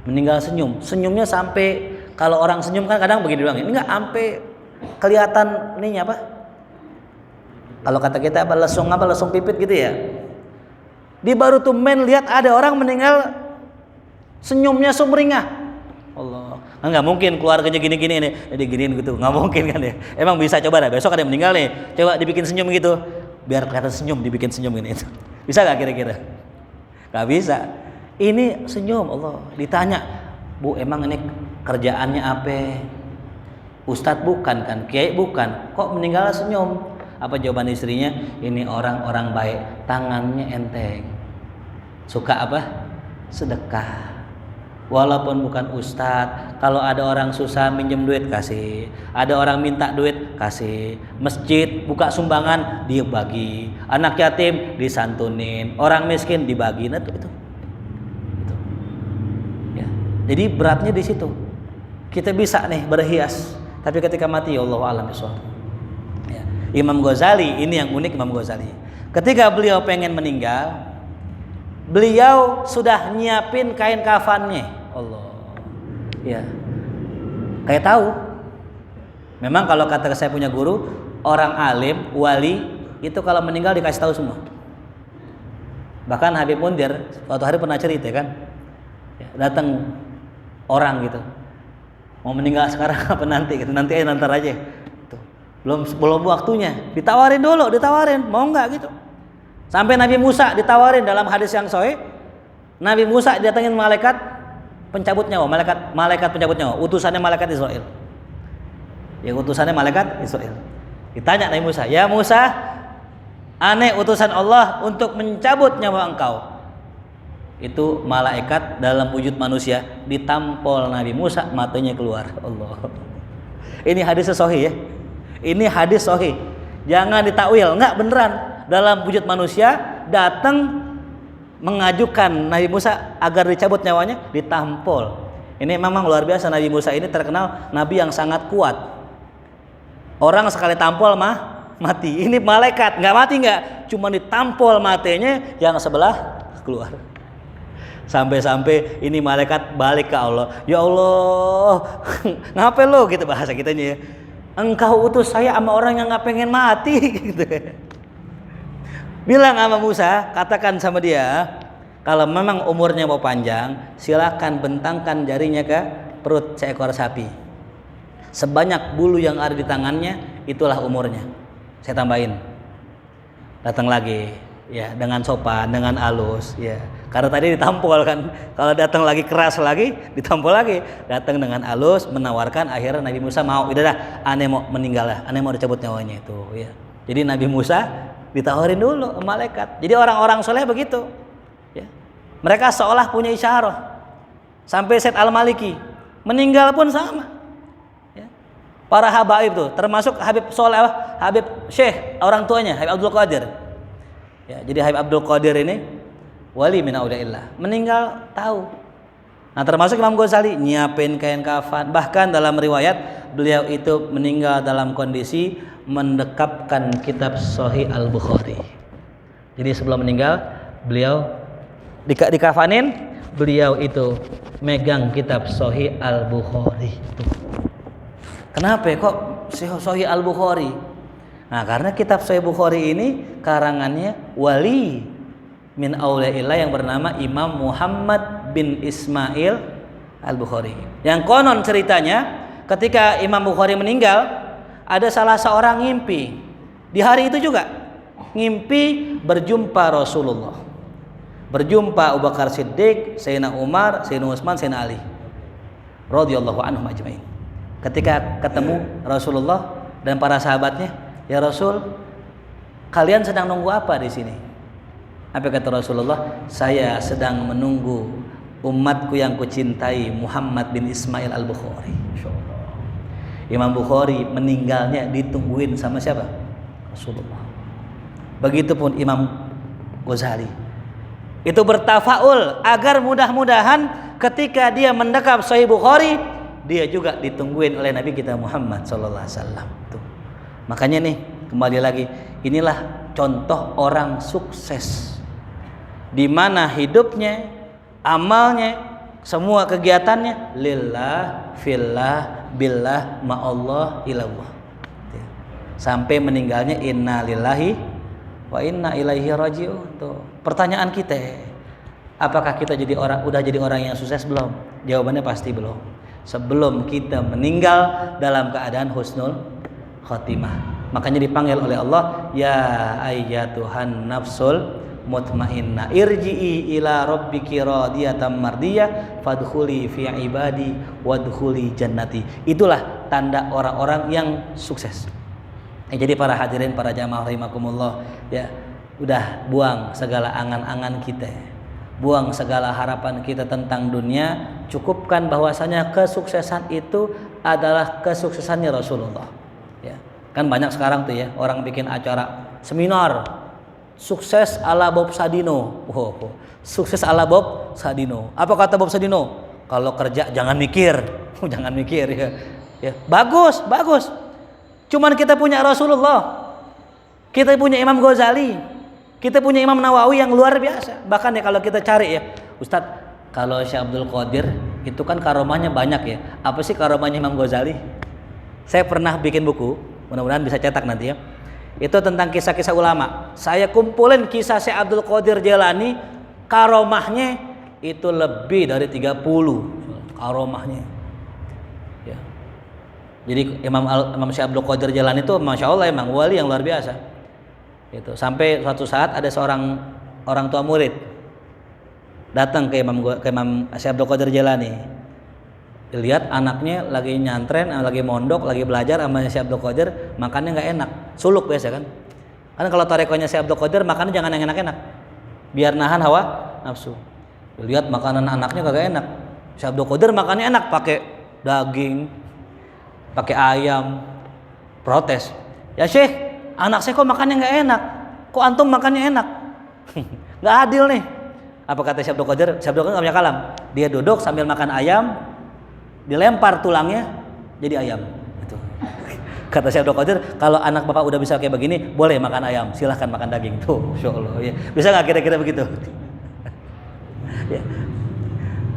meninggal senyum, senyumnya sampai kalau orang senyum kan kadang begini doang, ini nggak sampai kelihatan ininya apa? Kalau kata kita lesung pipit gitu ya. Dia baru tumben lihat ada orang meninggal senyumnya sumringah. Allah, nggak mungkin keluarganya gini-gini nih, diginiin gitu, nggak mungkin kan ya. Emang bisa coba dah, besok ada yang meninggal nih, coba dibikin senyum gitu, biar kelihatan senyum, dibikin senyum gini itu. Bisa nggak kira-kira? Nggak bisa. Ini senyum Allah. Ditanya, Bu, emang ini kerjaannya apa? Ustadz bukan kan, kiai bukan. Kok meninggal senyum? Apa jawaban istrinya? Ini orang-orang baik, tangannya enteng. Suka apa? Sedekah. Walaupun bukan ustadz, kalau ada orang susah minjem duit kasih, ada orang minta duit kasih, masjid buka sumbangan dia bagi, anak yatim disantunin, orang miskin dibagi. Nah itu. Ya. Jadi beratnya di situ. Kita bisa nih berhias, tapi ketika mati ya Allah alam bisawab. Ya. Imam Ghazali, ini yang unik Imam Ghazali. Ketika beliau pengen meninggal, beliau sudah nyiapin kain kafannya. Allah. Ya. Kayak tahu. Memang kalau kata saya punya guru, orang alim, wali itu kalau meninggal dikasih tahu semua. Bahkan Habib Mundir suatu hari pernah cerita kan, ya, datang orang gitu, mau meninggal sekarang apa nanti? Gitu. Nanti nantar aja. Tuh. Belum waktunya. Ditawarin dulu, mau nggak gitu? Sampai Nabi Musa ditawarin dalam hadis yang sahih. Nabi Musa didatengin malaikat pencabut nyawa, malaikat pencabut nyawa, utusannya malaikat Israel. Ya utusannya malaikat Israel. Ditanya Nabi Musa, "Ya Musa, aneh utusan Allah untuk mencabut nyawa engkau." Itu malaikat dalam wujud manusia ditampol Nabi Musa, matanya keluar. Allah. Ini hadis sahih ya. Ini hadis sahih. Jangan ditakwil, enggak beneran. Dalam wujud manusia datang mengajukan Nabi Musa agar dicabut nyawanya, ditampol. Ini memang luar biasa. Nabi Musa ini terkenal nabi yang sangat kuat. Orang sekali tampol mati. Ini malaikat nggak mati, nggak, cuma ditampol matanya yang sebelah keluar. Sampai-sampai ini malaikat balik ke Allah. Ya Allah, ngapain lo gitu bahasa kitanya ya. Engkau utus saya sama orang yang nggak pengen mati gitu. Bilang sama Musa, katakan sama dia, kalau memang umurnya mau panjang, silakan bentangkan jarinya ke perut seekor sapi. Sebanyak bulu yang ada di tangannya, itulah umurnya. Saya tambahin. Datang lagi, ya, dengan sopan, dengan halus, ya. Karena tadi ditampol kan. Kalau datang lagi keras lagi, ditampol lagi. Datang dengan halus, menawarkan. Akhirnya Nabi Musa mau. Udah dah, aneh mau meninggal lah, aneh mau dicabut nyawanya itu. Ya. Jadi Nabi Musa ditawarin dulu malaikat. Jadi orang-orang soleh begitu. Ya. Mereka seolah punya isyarah. Sampai Said Al-Maliki meninggal pun sama. Ya. Para habaib tuh, termasuk Habib Soleh, Habib Syekh, orang tuanya Habib Abdul Qadir. Ya, jadi Habib Abdul Qadir ini wali min auliyaillah, meninggal tahu. Nah, termasuk Imam Ghazali nyiapin kain kafan. Bahkan dalam riwayat beliau itu meninggal dalam kondisi mendekapkan kitab Sahih Al-Bukhari. Jadi sebelum meninggal beliau dikafanin, beliau itu megang kitab Sahih Al-Bukhari. Kenapa kok Sahih Al-Bukhari? Nah, karena kitab Sahih Bukhari ini karangannya wali min auliyaillah yang bernama Imam Muhammad bin Ismail Al-Bukhari. Yang konon ceritanya ketika Imam Bukhari meninggal, ada salah seorang ngimpi di hari itu juga, ngimpi berjumpa Rasulullah, berjumpa Abu Bakar Siddiq, Sayyidina Umar, Sayyidina Utsman, Sayyidina Ali radhiyallahu anhum ajmain. Ketika ketemu Rasulullah dan para sahabatnya, "Ya Rasul, kalian sedang nunggu apa di sini?" Apa kata Rasulullah? "Saya sedang menunggu umatku yang kucintai, Muhammad bin Ismail Al-Bukhari." Insyaallah. Imam Bukhari meninggalnya ditungguin sama siapa? Rasulullah. Begitupun Imam Ghazali. Itu bertafaul agar mudah-mudahan ketika dia mendekap Sahih Bukhari, dia juga ditungguin oleh Nabi kita Muhammad sallallahu alaihi wasallam. Tuh. Makanya nih, kembali lagi, inilah contoh orang sukses. Di mana hidupnya, amalnya, semua kegiatannya lillah, fillah, billah, ma'allah, ilallah. Sampai meninggalnya inna lillahi wa inna ilaihi raji'un. Tuh. Pertanyaan kita, apakah kita udah jadi orang yang sukses belum? Jawabannya pasti belum. Sebelum kita meninggal dalam keadaan husnul khotimah. Makanya dipanggil oleh Allah, ya ayyatuhan nafsul mutmainnah. Irji'i ila rabbiki radiyatan mardiyah fadkhuli fi ibadi wadkhuli jannati. Itulah tanda orang-orang yang sukses. Jadi para hadirin, para jamaah rahimakumullah, ya, udah buang segala angan-angan kita. Buang segala harapan kita tentang dunia, cukupkan bahwasanya kesuksesan itu adalah kesuksesannya Rasulullah. Ya. Kan banyak sekarang tuh ya orang bikin acara seminar sukses ala Bob Sadino. Sukses ala Bob Sadino. Apa kata Bob Sadino? Kalau kerja jangan mikir, jangan mikir ya. Ya, bagus, bagus. Cuman kita punya Rasulullah. Kita punya Imam Ghazali. Kita punya Imam Nawawi yang luar biasa. Bahkan ya kalau kita cari ya, Ustadz, kalau Syekh Abdul Qadir itu kan karomahnya banyak ya. Apa sih karomahnya Imam Ghazali? Saya pernah bikin buku, mudah-mudahan bisa cetak nanti ya. Itu tentang kisah-kisah ulama. Saya kumpulin kisah Syekh Abdul Qadir Jailani, karomahnya itu lebih dari 30 karomahnya. Ya. Jadi Imam Syekh Abdul Qadir Jailani itu Masya Allah emang wali yang luar biasa. Gitu. Sampai suatu saat ada seorang orang tua murid datang ke Imam Syekh Abdul Qadir Jailani. Lihat anaknya lagi nyantren, lagi mondok, lagi belajar sama Syekh Abdul Qadir, makannya nggak enak, suluk biasa kan? Kan kalau tarekonya Syekh Abdul Qadir makannya jangan yang enak-enak, biar nahan hawa nafsu. Lihat makanan anaknya kagak enak, Syekh Abdul Qadir makannya enak, pakai daging, pakai ayam, protes. Ya Syekh, anak saya kok makannya nggak enak, kok antum makannya enak? Nggak adil nih. Apa kata Syekh Abdul Qadir? Syekh Abdul Qadir nggak punya kalam. Dia duduk sambil makan ayam, dilempar tulangnya jadi ayam. Itu. Kata Syekh Abdul Qadir, kalau anak bapak udah bisa kayak begini, boleh makan ayam, silahkan makan daging. Tuh, Masya Allah. Ya. Bisa nggak kira-kira begitu? Ya.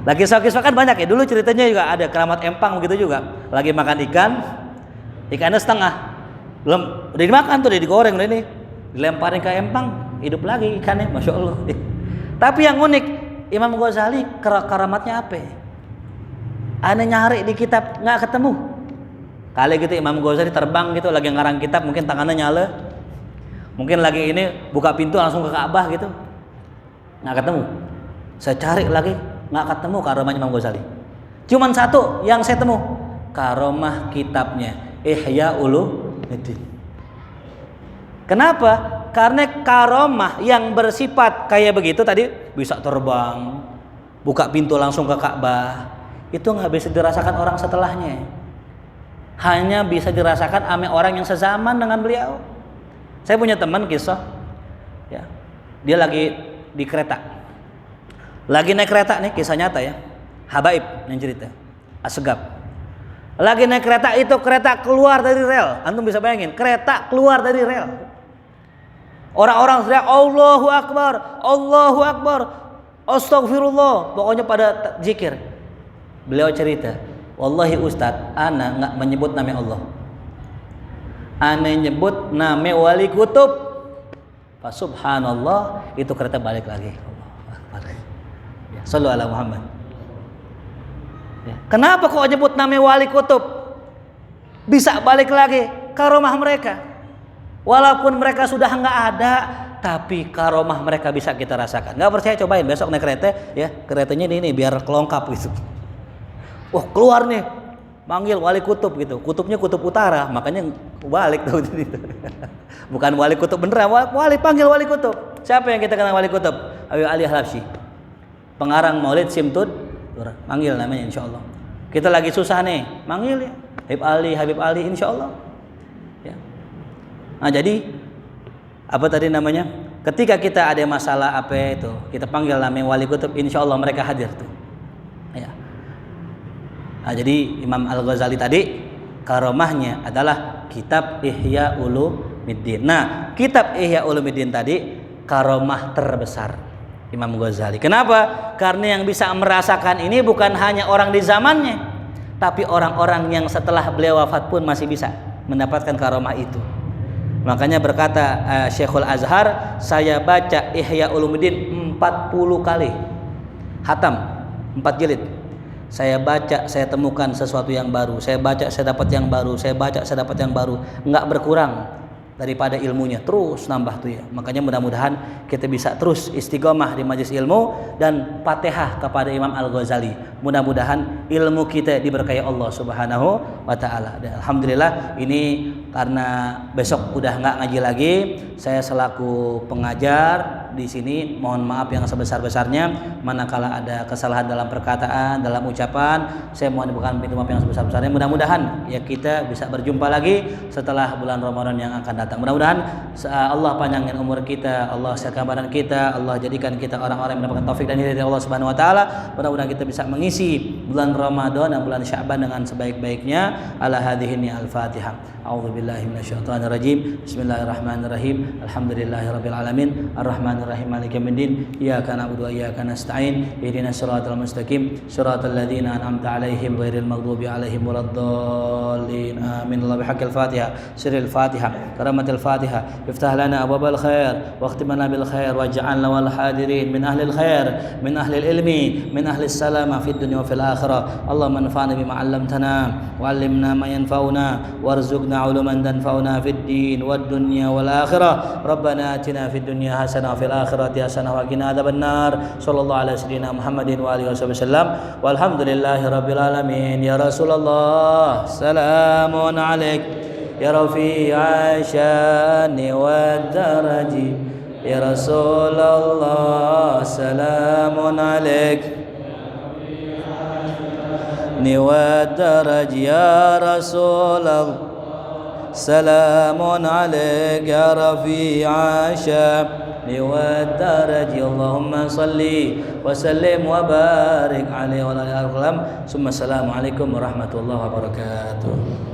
Lagi kisah kan banyak ya. Dulu ceritanya juga ada keramat empang begitu juga. Lagi makan ikan, ikannya setengah. Belum, udah dimakan tuh, udah digoreng udah ini. Dilemparin ke empang, hidup lagi ikannya, Masya Allah. Tapi yang unik, Imam Ghazali keramatnya apa? Aneh nyari di kitab nggak ketemu. Kali gitu Imam Ghazali terbang gitu, lagi ngarang kitab, mungkin tangannya nyala. Mungkin lagi ini buka pintu langsung ke Ka'bah gitu, nggak ketemu. Saya cari lagi, nggak ketemu karomahnya Imam Ghazali. Cuman satu yang saya temu, karomah kitabnya Ihya Ulumuddin. Kenapa? Karena karomah yang bersifat kayak begitu tadi, bisa terbang, buka pintu langsung ke Ka'bah, itu nggak bisa dirasakan orang setelahnya. Hanya bisa dirasakan oleh orang yang sezaman dengan beliau. Saya punya teman kisah, ya, dia lagi di kereta, lagi naik kereta nih, kisah nyata ya, Habaib yang cerita, Asegab. Lagi naik kereta, itu kereta keluar dari rel. Antum bisa bayangin, kereta keluar dari rel. Orang-orang teriak Allahu Akbar, Allahu Akbar, Astagfirullah, pokoknya pada zikir. Beliau cerita, wallahi Ustadz, ana nggak menyebut nama Allah, ana nyebut nama wali kutub. Fa subhanallah, itu kereta balik lagi. Ya, sallu ala Muhammad. Ya. Kenapa kok nyebut nama wali kutub? Bisa balik lagi karomah mereka. Walaupun mereka sudah nggak ada, tapi karomah mereka bisa kita rasakan. Nggak percaya, cobain besok naik kereta ya, keretanya ini biar kelongkap gitu. Wah, keluar nih, manggil wali kutub gitu. Kutubnya kutub utara, makanya balik tuh. Bukan wali kutub beneran, wali panggil wali kutub. Siapa yang kita kenal wali kutub? Habib Ali Halabsyi, pengarang Maulid Simtud, manggil namanya insya Allah. Kita lagi susah nih, manggil ya Habib Ali insya Allah. Ya. Nah jadi apa tadi namanya? Ketika kita ada masalah apa itu, kita panggil nama wali kutub, insya Allah mereka hadir tuh. Ya. Nah, jadi Imam Al-Ghazali tadi karomahnya adalah kitab Ihya Ulumuddin. Nah, kitab Ihya Ulumuddin tadi karomah terbesar Imam Ghazali. Kenapa? Karena yang bisa merasakan ini bukan hanya orang di zamannya, tapi orang-orang yang setelah beliau wafat pun masih bisa mendapatkan karomah itu. Makanya berkata Syekhul Azhar, saya baca Ihya Ulumuddin 40 kali hatam, 4 jilid. Saya baca, saya temukan sesuatu yang baru. Saya baca, saya dapat yang baru. Saya baca, saya dapat yang baru. Enggak berkurang. daripada ilmunya, terus nambah tuh ya. Makanya mudah-mudahan kita bisa terus istiqomah di majelis ilmu dan Fatihah kepada Imam Al-Ghazali. Mudah-mudahan ilmu kita diberkahi Allah Subhanahu wa taala. Dan alhamdulillah ini karena besok udah nggak ngaji lagi, saya selaku pengajar di sini mohon maaf yang sebesar-besarnya manakala ada kesalahan dalam perkataan, dalam ucapan, saya mohon dibukakan pintu maaf yang sebesar-besarnya. Mudah-mudahan ya kita bisa berjumpa lagi setelah bulan Ramadan yang akan datang. Mudah-mudahan Allah panjangkan umur kita, Allah sehatkan badan kita, Allah jadikan kita orang-orang yang mendapatkan taufik dan hidayah dari Allah Subhanahu wa taala. Mudah-mudahan kita bisa mengisi bulan Ramadan dan bulan Sya'ban dengan sebaik-baiknya. Ala hadhihi al-Fatihah. A'udzubillahi minasyaitonir rajim. Bismillahirrahmanirrahim. Alhamdulillahirabbil alamin. Arrahmanirrahim. Maliki yaumiddin. Iyyaka na'budu wa iyyaka nasta'in. Ihdinas siratal mustaqim. Siratal ladzina an'amta 'alaihim ghairil maghdubi 'alaihim waladdallin. Amin. Allah bihaqqil Fatihah. Sirril Fatihah. Karamatil Fatihah. Iftah lana abwabal khair wa akhtim lana bil khair waj'alna wal hadirin min ahlil khair, min ahlil ilmi, min ahlis salama fid dunya wa fil akhirah. Allahumma anfa'na bima 'allamtana wa 'allimna ma yanfa'una warzuqna 'uluman tanfa'una fid din wad dunya wal akhirah. Rabbana atina fid dunya hasanah wa fil akhirati hasanah wa qina adzabannar. Sallallahu alaihi sayyidina Muhammadin wa alihi wasallam. Walhamdulillahi rabbil alamin. Ya Rasulullah, salamun alaik ya rafi'a syani wad daraji. Ya Rasulullah, salamun alaik ni wad daraji. Ya Rasulullah, salamun alaik ya rafi'a syani wad daraji. Allahumma salli wa sallim wa barik alaihi wa ala alihi wa sallam. Summa assalamu alaikum warahmatullahi wabarakatuh.